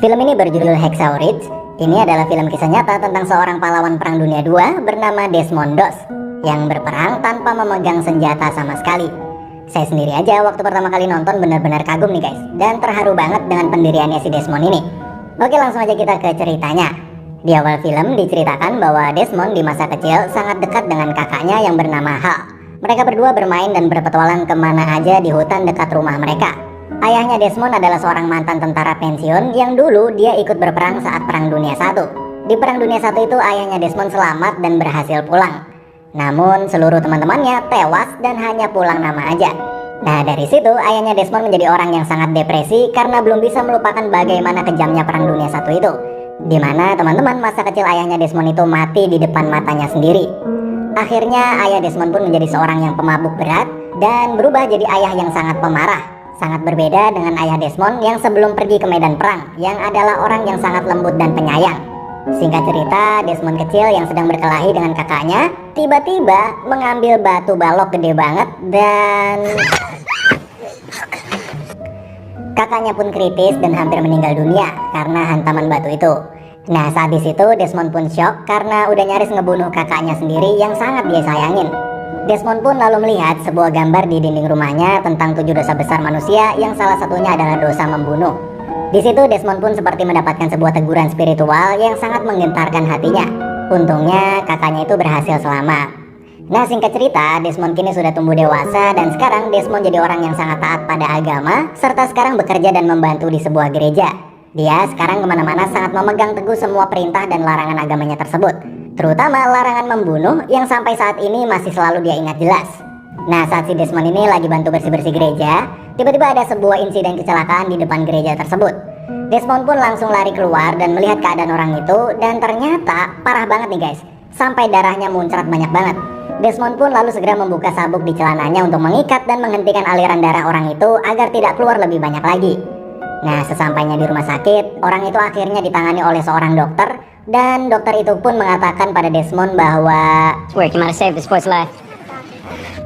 Film ini berjudul Hacksaw Ridge. Ini adalah film kisah nyata tentang seorang pahlawan Perang Dunia II bernama Desmond Doss yang berperang tanpa memegang senjata sama sekali. Saya sendiri aja waktu pertama kali nonton benar-benar kagum nih guys, dan terharu banget dengan pendiriannya si Desmond ini. Oke, langsung aja kita ke ceritanya. Di awal film diceritakan bahwa Desmond di masa kecil sangat dekat dengan kakaknya yang bernama Hal. Mereka berdua bermain dan berpetualang kemana aja di hutan dekat rumah mereka. Ayahnya Desmond adalah seorang mantan tentara pensiun yang dulu dia ikut berperang saat Perang Dunia I. Di Perang Dunia I itu ayahnya Desmond selamat dan berhasil pulang. Namun seluruh teman-temannya tewas dan hanya pulang nama aja. Nah, dari situ ayahnya Desmond menjadi orang yang sangat depresi karena belum bisa melupakan bagaimana kejamnya Perang Dunia I itu, dimana teman-teman masa kecil ayahnya Desmond itu mati di depan matanya sendiri. Akhirnya ayah Desmond pun menjadi seorang yang pemabuk berat dan berubah jadi ayah yang sangat pemarah. Sangat berbeda dengan ayah Desmond yang sebelum pergi ke medan perang, yang adalah orang yang sangat lembut dan penyayang. Singkat cerita, Desmond kecil yang sedang berkelahi dengan kakaknya tiba-tiba mengambil batu balok gede banget dan kakaknya pun kritis dan hampir meninggal dunia karena hantaman batu itu. Nah, saat di situ Desmond pun shock karena udah nyaris ngebunuh kakaknya sendiri yang sangat dia sayangin. Desmond pun lalu melihat sebuah gambar di dinding rumahnya tentang 7 dosa besar manusia yang salah satunya adalah dosa membunuh. Di situ Desmond pun seperti mendapatkan sebuah teguran spiritual yang sangat menggentarkan hatinya. Untungnya kakaknya itu berhasil selamat. Nah, singkat cerita, Desmond kini sudah tumbuh dewasa dan sekarang Desmond jadi orang yang sangat taat pada agama serta sekarang bekerja dan membantu di sebuah gereja. Dia sekarang kemana-mana sangat memegang teguh semua perintah dan larangan agamanya tersebut, terutama larangan membunuh yang sampai saat ini masih selalu dia ingat jelas. Nah, saat si Desmond ini lagi bantu bersih-bersih gereja, tiba-tiba ada sebuah insiden kecelakaan di depan gereja tersebut. Desmond pun langsung lari keluar dan melihat keadaan orang itu, dan ternyata parah banget nih guys, sampai darahnya muncrat banyak banget. Desmond pun lalu segera membuka sabuk di celananya untuk mengikat dan menghentikan aliran darah orang itu agar tidak keluar lebih banyak lagi. Nah, sesampainya di rumah sakit, orang itu akhirnya ditangani oleh seorang dokter, dan dokter itu pun mengatakan pada Desmond bahwa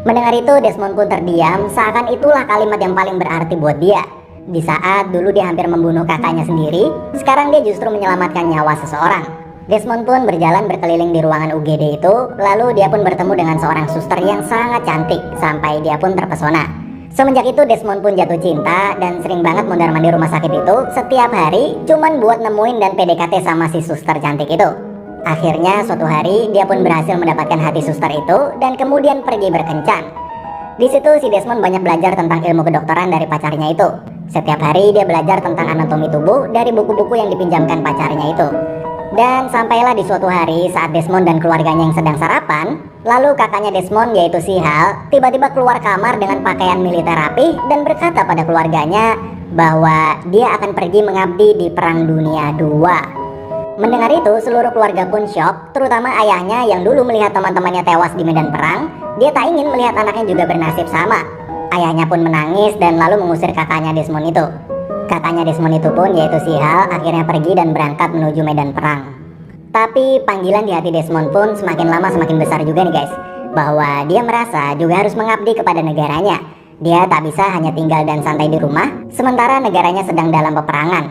mendengar itu Desmond pun terdiam, seakan itulah kalimat yang paling berarti buat dia. Di saat dulu dia hampir membunuh kakaknya sendiri, sekarang dia justru menyelamatkan nyawa seseorang. Desmond pun berjalan berkeliling di ruangan UGD itu, lalu dia pun bertemu dengan seorang suster yang sangat cantik, sampai dia pun terpesona. Semenjak itu Desmond pun jatuh cinta dan sering banget mondar-mandir rumah sakit itu setiap hari cuman buat nemuin dan PDKT sama si suster cantik itu. Akhirnya suatu hari dia pun berhasil mendapatkan hati suster itu dan kemudian pergi berkencan. Di situ si Desmond banyak belajar tentang ilmu kedokteran dari pacarnya itu. Setiap hari dia belajar tentang anatomi tubuh dari buku-buku yang dipinjamkan pacarnya itu. Dan sampailah di suatu hari saat Desmond dan keluarganya yang sedang sarapan, lalu kakaknya Desmond yaitu si Hal tiba-tiba keluar kamar dengan pakaian militer rapi dan berkata pada keluarganya bahwa dia akan pergi mengabdi di Perang Dunia II. Mendengar itu seluruh keluarga pun shock, terutama ayahnya yang dulu melihat teman-temannya tewas di medan perang. Dia tak ingin melihat anaknya juga bernasib sama. Ayahnya pun menangis dan lalu mengusir kakaknya Desmond itu. Kakaknya Desmond itu pun yaitu si Hal akhirnya pergi dan berangkat menuju medan perang. Tapi panggilan di hati Desmond pun semakin lama semakin besar juga nih guys, bahwa dia merasa juga harus mengabdi kepada negaranya. Dia tak bisa hanya tinggal dan santai di rumah sementara negaranya sedang dalam peperangan.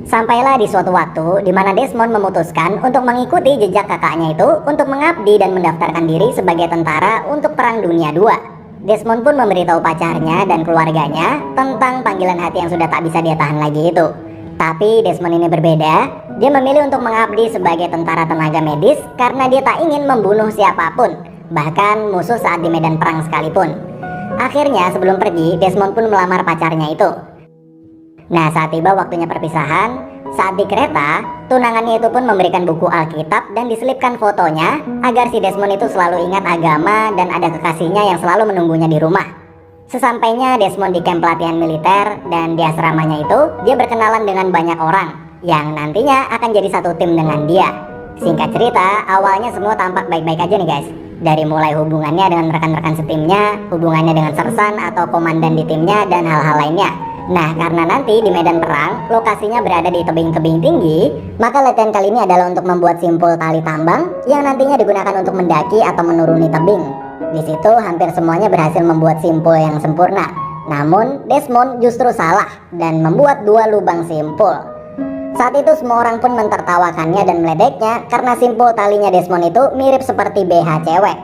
Sampailah di suatu waktu di mana Desmond memutuskan untuk mengikuti jejak kakaknya itu untuk mengabdi dan mendaftarkan diri sebagai tentara untuk Perang Dunia II. Desmond pun memberitahu pacarnya dan keluarganya tentang panggilan hati yang sudah tak bisa dia tahan lagi itu. Tapi Desmond ini berbeda, dia memilih untuk mengabdi sebagai tentara tenaga medis karena dia tak ingin membunuh siapapun, bahkan musuh saat di medan perang sekalipun. Akhirnya sebelum pergi, Desmond pun melamar pacarnya itu. Nah, saat tiba waktunya perpisahan, saat di kereta, tunangannya itu pun memberikan buku Alkitab dan diselipkan fotonya agar si Desmond itu selalu ingat agama dan ada kekasihnya yang selalu menunggunya di rumah. Sesampainya Desmond di kamp pelatihan militer dan di asramanya itu, dia berkenalan dengan banyak orang yang nantinya akan jadi satu tim dengan dia. Singkat cerita, awalnya semua tampak baik-baik aja nih guys. Dari mulai hubungannya dengan rekan-rekan setimnya, hubungannya dengan sersan atau komandan di timnya, dan hal-hal lainnya. Nah, karena nanti di medan perang lokasinya berada di tebing-tebing tinggi, maka latihan kali ini adalah untuk membuat simpul tali tambang yang nantinya digunakan untuk mendaki atau menuruni tebing. Di situ hampir semuanya berhasil membuat simpul yang sempurna. Namun Desmond justru salah dan membuat 2 lubang simpul. Saat itu semua orang pun mentertawakannya dan meledeknya karena simpul talinya Desmond itu mirip seperti BH cewek.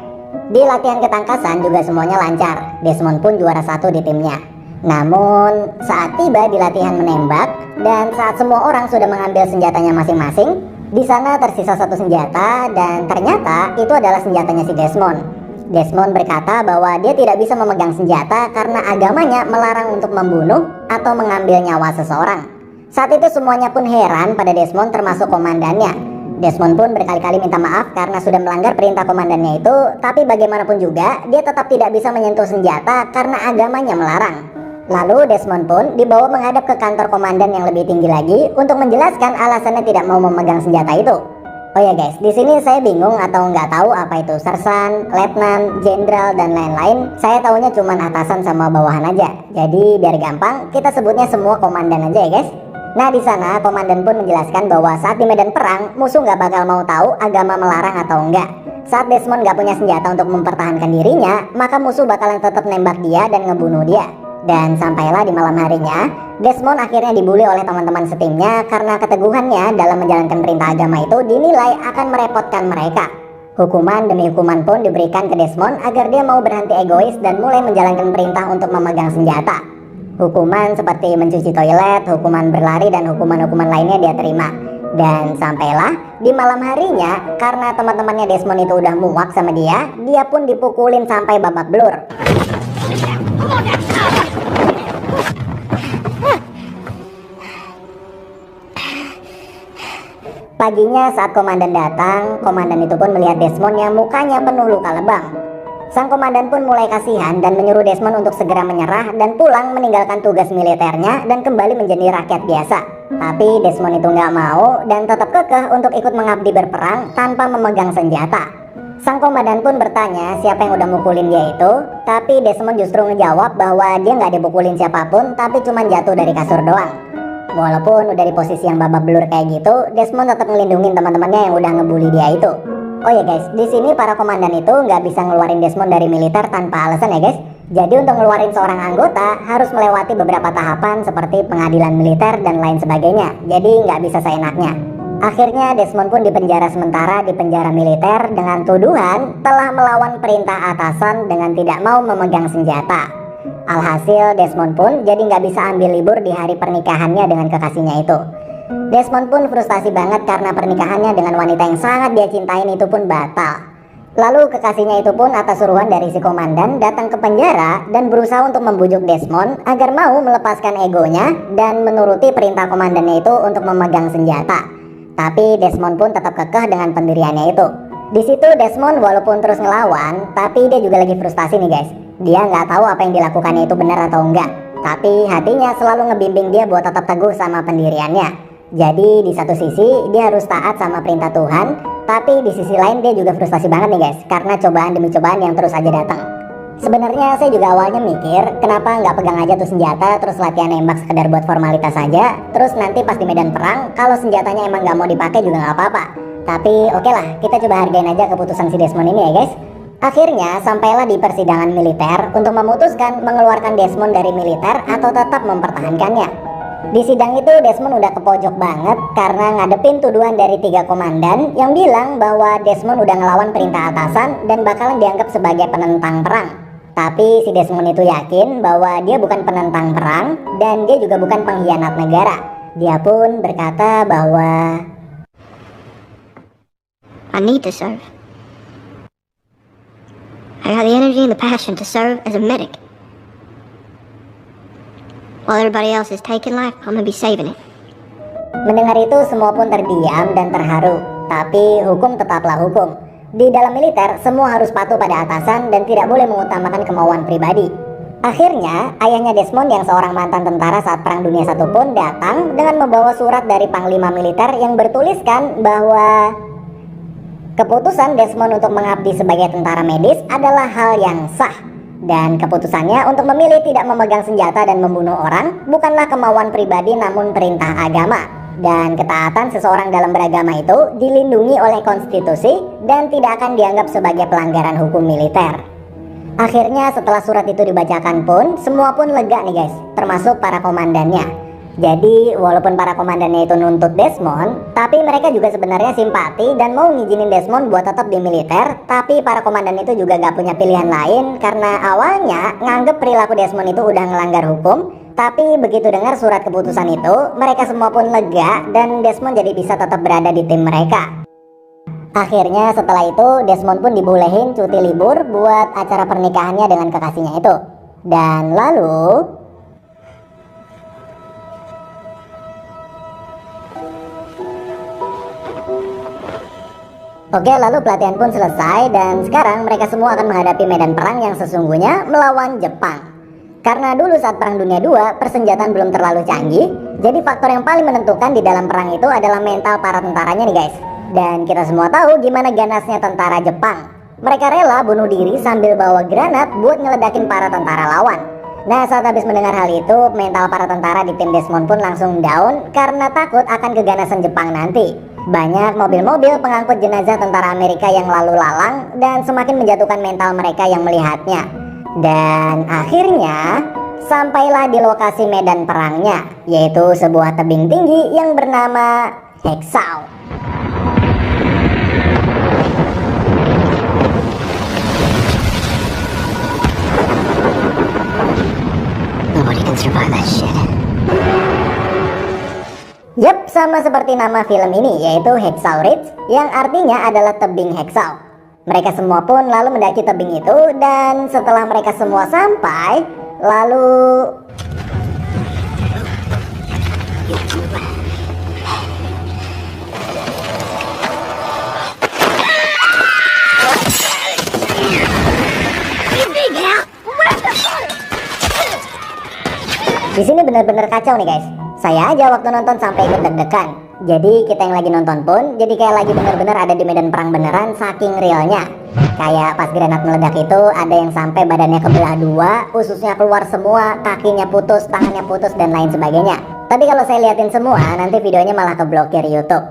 Di latihan ketangkasan juga semuanya lancar. Desmond pun juara 1 di timnya. Namun saat tiba di latihan menembak dan saat semua orang sudah mengambil senjatanya masing-masing, di sana tersisa 1 senjata dan ternyata itu adalah senjatanya si Desmond. Desmond berkata bahwa dia tidak bisa memegang senjata karena agamanya melarang untuk membunuh atau mengambil nyawa seseorang. Saat itu semuanya pun heran pada Desmond termasuk komandannya. Desmond pun berkali-kali minta maaf karena sudah melanggar perintah komandannya itu, tapi bagaimanapun juga dia tetap tidak bisa menyentuh senjata karena agamanya melarang. Lalu Desmond pun dibawa menghadap ke kantor komandan yang lebih tinggi lagi untuk menjelaskan alasannya tidak mau memegang senjata itu. Oh ya guys, di sini saya bingung atau nggak tahu apa itu sersan, letnan, jenderal dan lain-lain. Saya tahunya cuma atasan sama bawahan aja. Jadi biar gampang kita sebutnya semua komandan aja ya guys. Nah di sana komandan pun menjelaskan bahwa saat di medan perang musuh nggak bakal mau tahu agama melarang atau enggak. Saat Desmond nggak punya senjata untuk mempertahankan dirinya, maka musuh bakalan tetap nembak dia dan ngebunuh dia. Dan sampailah di malam harinya, Desmond akhirnya dibully oleh teman-teman setimnya karena keteguhannya dalam menjalankan perintah agama itu dinilai akan merepotkan mereka. Hukuman demi hukuman pun diberikan ke Desmond agar dia mau berhenti egois dan mulai menjalankan perintah untuk memegang senjata. Hukuman seperti mencuci toilet, hukuman berlari, dan hukuman-hukuman lainnya dia terima. Dan sampailah di malam harinya, karena teman-temannya Desmond itu udah muak sama dia pun dipukulin sampai babak belur. Paginya saat komandan datang, komandan itu pun melihat Desmond yang mukanya penuh luka lebam. Sang komandan pun mulai kasihan dan menyuruh Desmond untuk segera menyerah dan pulang meninggalkan tugas militernya dan kembali menjadi rakyat biasa. Tapi Desmond itu nggak mau dan tetap kekeh untuk ikut mengabdi berperang tanpa memegang senjata. Sang komandan pun bertanya siapa yang udah mukulin dia itu, tapi Desmond justru ngejawab bahwa dia nggak dipukulin siapapun tapi cuma jatuh dari kasur doang. Walaupun udah di posisi yang babak belur kayak gitu, Desmond tetap ngelindungin teman-temannya yang udah ngebully dia itu. Oh ya guys, di sini para komandan itu nggak bisa ngeluarin Desmond dari militer tanpa alasan ya guys. Jadi untuk ngeluarin seorang anggota harus melewati beberapa tahapan seperti pengadilan militer dan lain sebagainya. Jadi nggak bisa seenaknya. Akhirnya Desmond pun dipenjara sementara di penjara militer dengan tuduhan telah melawan perintah atasan dengan tidak mau memegang senjata. Alhasil Desmond pun jadi nggak bisa ambil libur di hari pernikahannya dengan kekasihnya itu. Desmond pun frustasi banget karena pernikahannya dengan wanita yang sangat dia cintain itu pun batal. Lalu kekasihnya itu pun atas suruhan dari si komandan datang ke penjara dan berusaha untuk membujuk Desmond agar mau melepaskan egonya dan menuruti perintah komandannya itu untuk memegang senjata. Tapi Desmond pun tetap kekeh dengan pendiriannya itu. Di situ Desmond walaupun terus ngelawan, tapi dia juga lagi frustasi nih guys. Dia nggak tahu apa yang dilakukannya itu benar atau enggak. Tapi hatinya selalu ngebimbing dia buat tetap teguh sama pendiriannya. Jadi di satu sisi dia harus taat sama perintah Tuhan, tapi di sisi lain dia juga frustasi banget nih guys, karena cobaan demi cobaan yang terus aja datang. Sebenarnya saya juga awalnya mikir kenapa nggak pegang aja tuh senjata terus latihan nembak sekedar buat formalitas saja, terus nanti pas di medan perang kalau senjatanya emang nggak mau dipakai juga nggak apa-apa. Tapi oke lah, kita coba hargain aja keputusan si Desmond ini ya guys. Akhirnya sampailah di persidangan militer untuk memutuskan mengeluarkan Desmond dari militer atau tetap mempertahankannya. Di sidang itu Desmond udah kepojok banget karena ngadepin tuduhan dari 3 komandan yang bilang bahwa Desmond udah ngelawan perintah atasan dan bakalan dianggap sebagai penentang perang. Tapi si Desmond itu yakin bahwa dia bukan penentang perang dan dia juga bukan pengkhianat negara. Dia pun berkata bahwa I need to serve. I got the energy and the passion to serve as a medic. While everybody else is taking life, I'm gonna be saving it. Mendengar itu semua pun terdiam dan terharu. Tapi hukum tetaplah hukum. Di dalam militer semua harus patuh pada atasan dan tidak boleh mengutamakan kemauan pribadi. Akhirnya ayahnya Desmond yang seorang mantan tentara saat Perang Dunia I pun datang dengan membawa surat dari Panglima Militer yang bertuliskan bahwa keputusan Desmond untuk mengabdi sebagai tentara medis adalah hal yang sah. Dan keputusannya untuk memilih tidak memegang senjata dan membunuh orang bukanlah kemauan pribadi namun perintah agama. Dan ketaatan seseorang dalam beragama itu dilindungi oleh konstitusi dan tidak akan dianggap sebagai pelanggaran hukum militer. Akhirnya setelah surat itu dibacakan pun semua pun lega nih guys, termasuk para komandannya. Jadi walaupun para komandannya itu nuntut Desmond, tapi mereka juga sebenarnya simpati dan mau ngizinin Desmond buat tetap di militer. Tapi para komandan itu juga gak punya pilihan lain karena awalnya nganggep perilaku Desmond itu udah ngelanggar hukum. Tapi begitu dengar surat keputusan itu, mereka semua pun lega dan Desmond jadi bisa tetap berada di tim mereka. Akhirnya setelah itu Desmond pun dibolehin cuti libur buat acara pernikahannya dengan kekasihnya itu. Dan lalu Oke, lalu pelatihan pun selesai dan sekarang mereka semua akan menghadapi medan perang yang sesungguhnya melawan Jepang. Karena dulu saat Perang Dunia II, persenjataan belum terlalu canggih, jadi faktor yang paling menentukan di dalam perang itu adalah mental para tentaranya nih guys. Dan kita semua tahu gimana ganasnya tentara Jepang. Mereka rela bunuh diri sambil bawa granat buat ngeledakin para tentara lawan. Nah, saat habis mendengar hal itu, mental para tentara di tim Desmond pun langsung down karena takut akan keganasan Jepang nanti. Banyak mobil-mobil pengangkut jenazah tentara Amerika yang lalu lalang dan semakin menjatuhkan mental mereka yang melihatnya. Dan akhirnya sampailah di lokasi medan perangnya, yaitu sebuah tebing tinggi yang bernama Hexau. Nobody can survive that shit. Yap, sama seperti nama film ini, yaitu Hexau Ridge, yang artinya adalah tebing Hexau. Mereka semua pun lalu mendaki tebing itu, dan setelah mereka semua sampai, lalu di sini benar-benar kacau nih guys. Saya aja waktu nonton sampai ikut deg-degan. Jadi kita yang lagi nonton pun jadi kayak lagi benar-benar ada di medan perang beneran saking realnya. Kayak pas granat meledak itu ada yang sampai badannya kebelah dua, ususnya keluar semua, kakinya putus, tangannya putus dan lain sebagainya. Tapi kalau saya liatin semua nanti videonya malah keblokir YouTube.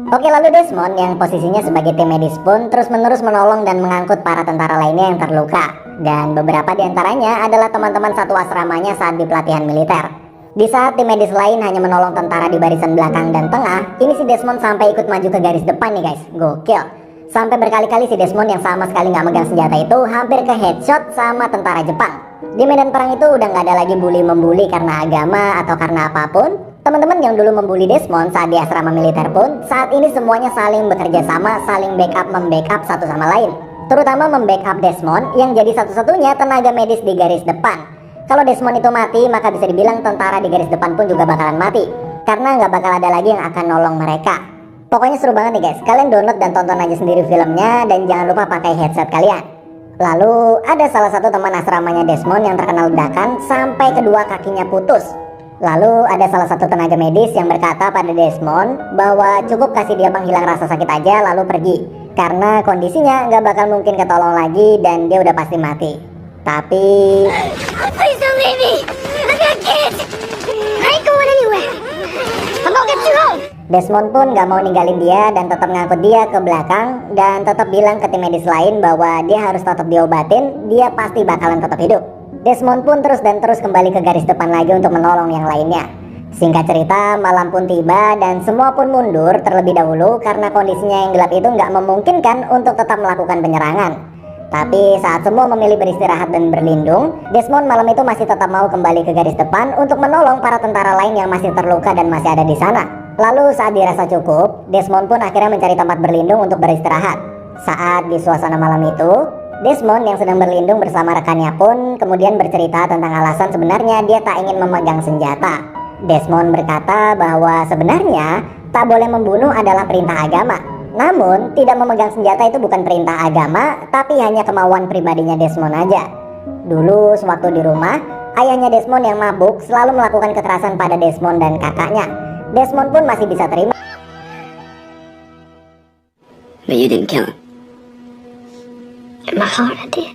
Oke, lalu Desmond yang posisinya sebagai tim medis pun terus-menerus menolong dan mengangkut para tentara lainnya yang terluka. Dan beberapa diantaranya adalah teman-teman satu asramanya saat di pelatihan militer. Di saat tim medis lain hanya menolong tentara di barisan belakang dan tengah, ini si Desmond sampai ikut maju ke garis depan nih guys. Gokil. Sampai berkali-kali si Desmond yang sama sekali nggak megang senjata itu hampir ke headshot sama tentara Jepang. Di medan perang itu udah nggak ada lagi bully-membuli karena agama atau karena apapun. Teman-teman yang dulu membuli Desmond saat di asrama militer pun saat ini semuanya saling bekerja sama, saling backup membackup satu sama lain. Terutama membackup Desmond yang jadi satu-satunya tenaga medis di garis depan. Kalau Desmond itu mati, maka bisa dibilang tentara di garis depan pun juga bakalan mati. Karena nggak bakal ada lagi yang akan nolong mereka. Pokoknya seru banget nih guys. Kalian download dan tonton aja sendiri filmnya. Dan jangan lupa pakai headset kalian. Lalu ada salah satu teman asramanya Desmond yang terkena ledakan sampai kedua kakinya putus. Lalu ada salah satu tenaga medis yang berkata pada Desmond bahwa cukup kasih dia penghilang rasa sakit aja lalu pergi. Karena kondisinya nggak bakal mungkin ketolong lagi dan dia udah pasti mati. Tapi Please don't leave me! I got kids! I ain't going anywhere! I'm gonna get you home! Desmond pun gak mau ninggalin dia dan tetap ngangkut dia ke belakang dan tetap bilang ke tim medis lain bahwa dia harus tetap diobatin, dia pasti bakalan tetap hidup. Desmond pun terus kembali ke garis depan lagi untuk menolong yang lainnya. Singkat cerita, malam pun tiba dan semua pun mundur terlebih dahulu karena kondisinya yang gelap itu gak memungkinkan untuk tetap melakukan penyerangan. Tapi saat semua memilih beristirahat dan berlindung, Desmond malam itu masih tetap mau kembali ke garis depan untuk menolong para tentara lain yang masih terluka dan masih ada di sana. Lalu saat dirasa cukup, Desmond pun akhirnya mencari tempat berlindung untuk beristirahat. Saat di suasana malam itu, Desmond yang sedang berlindung bersama rekannya pun kemudian bercerita tentang alasan sebenarnya dia tak ingin memegang senjata. Desmond berkata bahwa sebenarnya tak boleh membunuh adalah perintah agama. Namun, tidak memegang senjata itu bukan perintah agama, tapi hanya kemauan pribadinya Desmond aja. Dulu, sewaktu di rumah, ayahnya Desmond yang mabuk selalu melakukan kekerasan pada Desmond dan kakaknya. Desmond pun masih bisa terima. But you didn't kill him. In my heart, I did.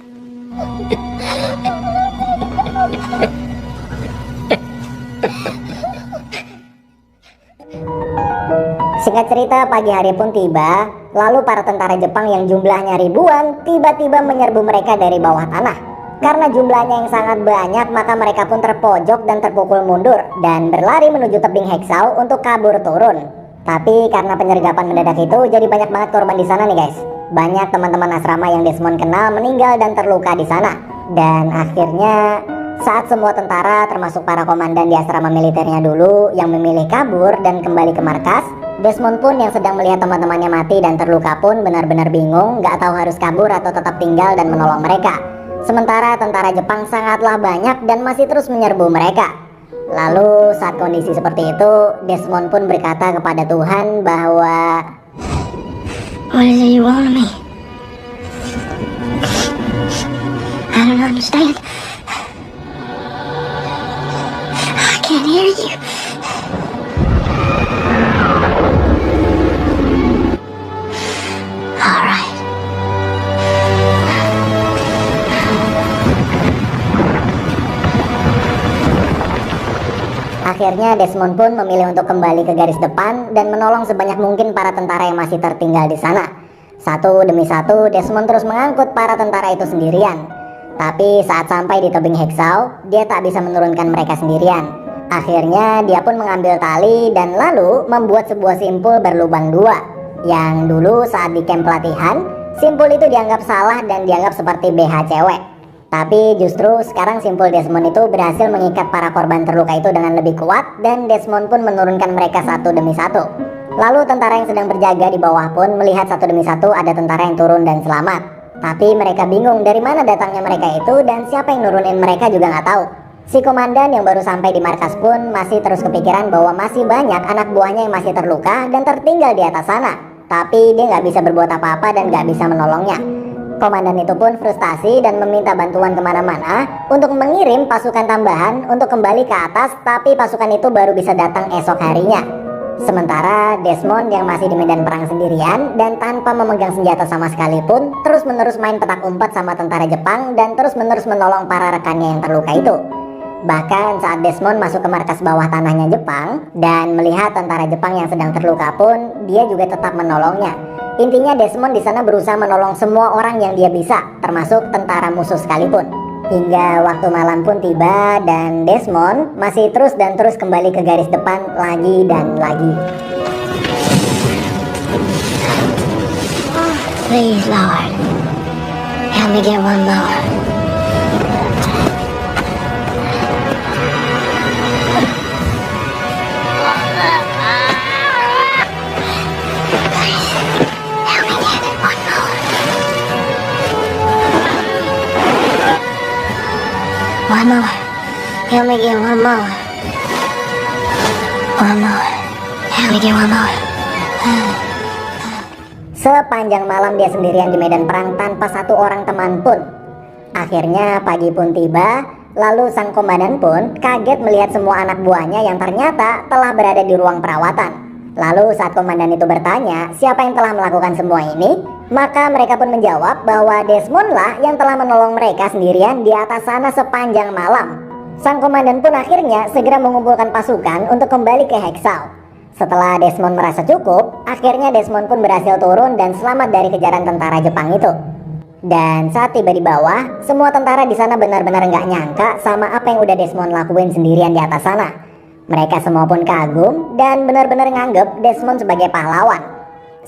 Singkat cerita, pagi hari pun tiba, lalu para tentara Jepang yang jumlahnya ribuan tiba-tiba menyerbu mereka dari bawah tanah. Karena jumlahnya yang sangat banyak, maka mereka pun terpojok dan terpukul mundur dan berlari menuju tebing Heksau untuk kabur turun. Tapi karena penyergapan mendadak itu, jadi banyak banget korban di sana nih guys. Banyak teman-teman asrama yang Desmond kenal meninggal dan terluka di sana. Dan akhirnya saat semua tentara termasuk para komandan di asrama militernya dulu yang memilih kabur dan kembali ke markas, Desmond pun yang sedang melihat teman-temannya mati dan terluka pun benar-benar bingung, gak tahu harus kabur atau tetap tinggal dan menolong mereka. Sementara tentara Jepang sangatlah banyak dan masih terus menyerbu mereka. Lalu saat kondisi seperti itu, Desmond pun berkata kepada Tuhan bahwa, What is it you want of me? I don't understand. I can't hear you. All right. akhirnya Desmond pun memilih untuk kembali ke garis depan dan menolong sebanyak mungkin para tentara yang masih tertinggal di sana. Satu demi satu, Desmond terus mengangkut para tentara itu sendirian. Tapi saat sampai di tebing Heksau, dia tak bisa menurunkan mereka sendirian. Akhirnya dia pun mengambil tali dan lalu membuat sebuah simpul berlubang dua. Yang dulu saat di camp pelatihan, simpul itu dianggap salah dan dianggap seperti BH cewek. Tapi justru sekarang simpul Desmond itu berhasil mengikat para korban terluka itu dengan lebih kuat dan Desmond pun menurunkan mereka satu demi satu. Lalu tentara yang sedang berjaga di bawah pun melihat satu demi satu ada tentara yang turun dan selamat. Tapi mereka bingung dari mana datangnya mereka itu dan siapa yang nurunin mereka juga nggak tahu. Si komandan yang baru sampai di markas pun masih terus kepikiran bahwa masih banyak anak buahnya yang masih terluka dan tertinggal di atas sana. Tapi dia nggak bisa berbuat apa-apa dan nggak bisa menolongnya. Komandan itu pun frustasi dan meminta bantuan kemana-mana untuk mengirim pasukan tambahan untuk kembali ke atas, tapi pasukan itu baru bisa datang esok harinya. Sementara Desmond yang masih di medan perang sendirian dan tanpa memegang senjata sama sekali pun terus-menerus main petak umpet sama tentara Jepang dan terus-menerus menolong para rekannya yang terluka itu. Bahkan saat Desmond masuk ke markas bawah tanahnya Jepang dan melihat tentara Jepang yang sedang terluka pun, dia juga tetap menolongnya. Intinya Desmond di sana berusaha menolong semua orang yang dia bisa, termasuk tentara musuh sekalipun. Hingga waktu malam pun tiba dan Desmond masih terus dan terus kembali ke garis depan lagi dan lagi. Please, Lord, help me get one more. One more. Help me get one more. One more. Help me get one more. Sepanjang malam dia sendirian di medan perang tanpa satu orang teman pun. Akhirnya pagi pun tiba, lalu sang komandan pun kaget melihat semua anak buahnya yang ternyata telah berada di ruang perawatan. Lalu saat komandan itu bertanya siapa yang telah melakukan semua ini, maka mereka pun menjawab bahwa Desmond lah yang telah menolong mereka sendirian di atas sana sepanjang malam. Sang komandan pun akhirnya segera mengumpulkan pasukan untuk kembali ke Heksau. Setelah Desmond merasa cukup, akhirnya Desmond pun berhasil turun dan selamat dari kejaran tentara Jepang itu. Dan saat tiba di bawah, semua tentara di sana benar-benar nggak nyangka sama apa yang udah Desmond lakuin sendirian di atas sana. Mereka semua pun kagum dan benar-benar nganggep Desmond sebagai pahlawan.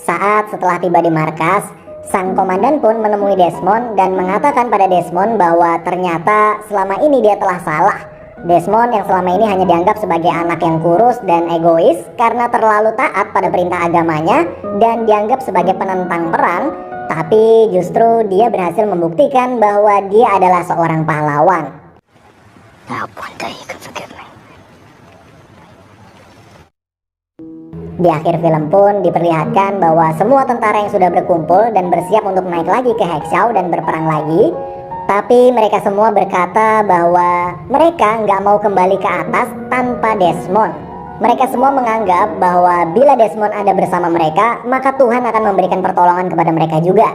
Saat setelah tiba di markas, sang komandan pun menemui Desmond dan mengatakan pada Desmond bahwa ternyata selama ini dia telah salah. Desmond yang selama ini hanya dianggap sebagai anak yang kurus dan egois karena terlalu taat pada perintah agamanya dan dianggap sebagai penentang perang, tapi justru dia berhasil membuktikan bahwa dia adalah seorang pahlawan. I hope one day you can forgive me. Di akhir film pun diperlihatkan bahwa semua tentara yang sudah berkumpul dan bersiap untuk naik lagi ke Heksau dan berperang lagi. Tapi mereka semua berkata bahwa mereka nggak mau kembali ke atas tanpa Desmond. Mereka semua menganggap bahwa bila Desmond ada bersama mereka, maka Tuhan akan memberikan pertolongan kepada mereka juga.